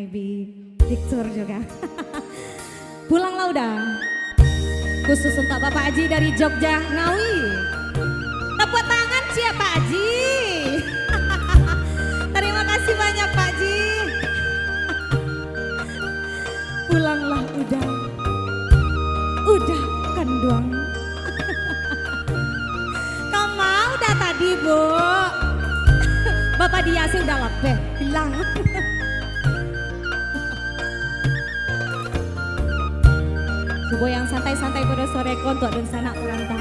Ibi Diktur juga. Pulanglah udah. Khusus untuk Bapak Haji dari Jogja Ngawi. Tepuk tangan siapa Pak Haji. Terima kasih banyak Pak Haji. Pulanglah udah. Udah kan doang. Kamu udah tadi Bu. Bapak dia sih udah lebih bilang. Subuh yang santai-santai pada sore kontok dan sanak perantau.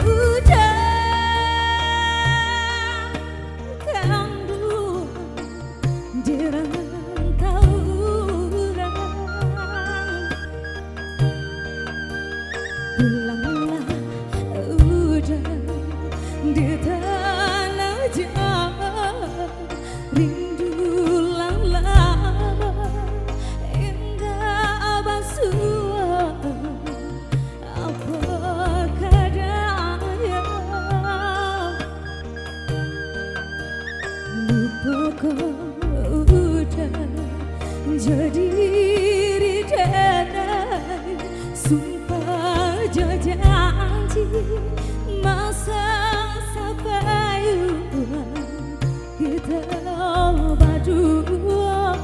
Udah kamu di rantau orang. Pulanglah udah di tanah jauh. Rindulah indah basuh apa kadangnya. Lupakan udah jadi ridanai. Sumpah janji masa sampai kita berdua.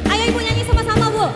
Ayo Ibu nyanyi sama-sama Bu.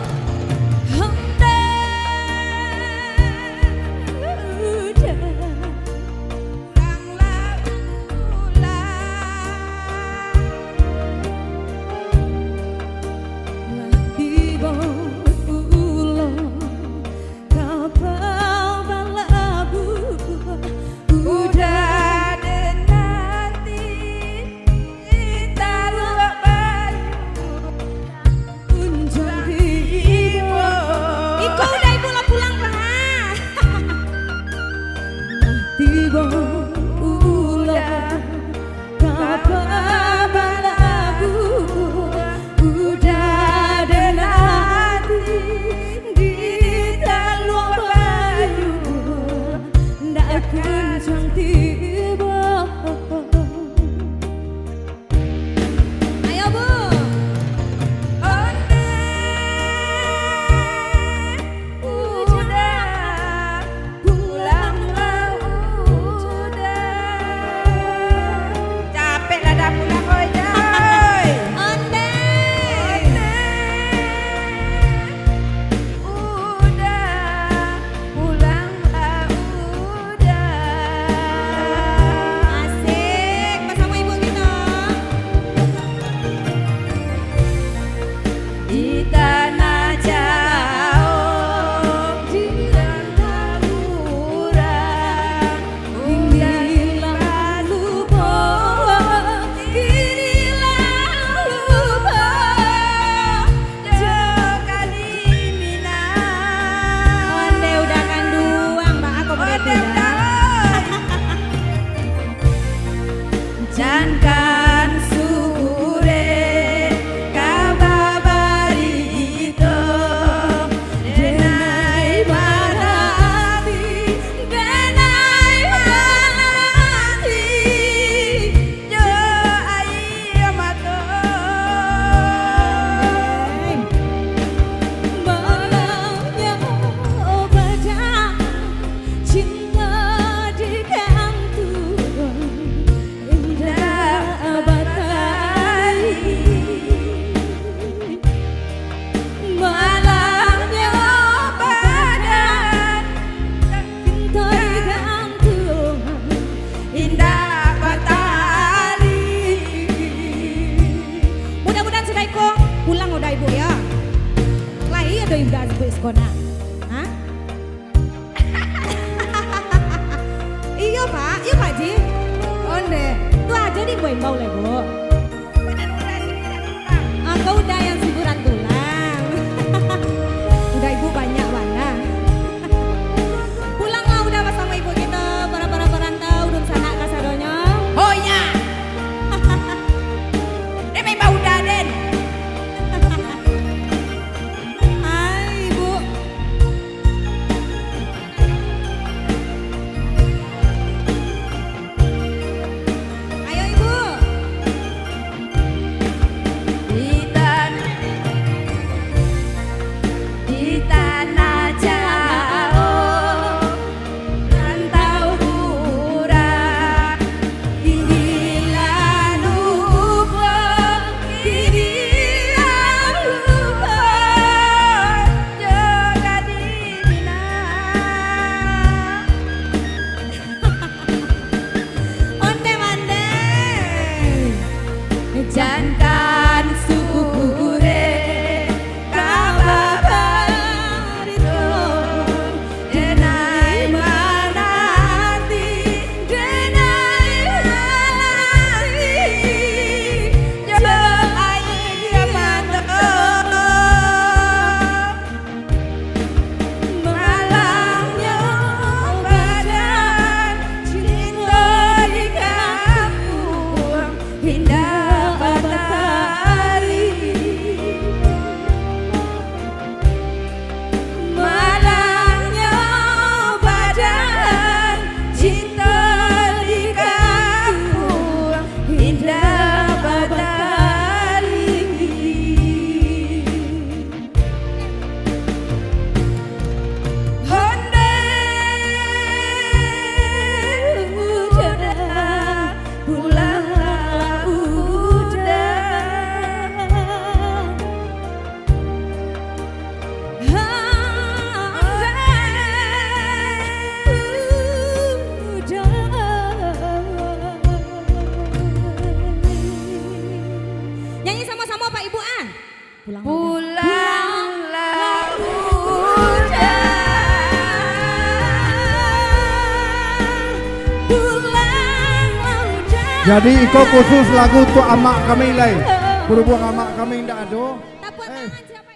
Iya Pak, iya Pak Ji. Onde, tuh aja di gue bau lego. Aku udah yang siburan tulang. Udah Ibu banyak mana. Pulanglah udah bersama Ibu kita para perantau dum sanak kasadonya. Oh ya. Demi bau daden. Hai Ibu. Ayo Ibu. Jadi Iko khusus lagu untuk amak kami lai. Berhubung amak kami tidak ada. Tepuk tangan siapa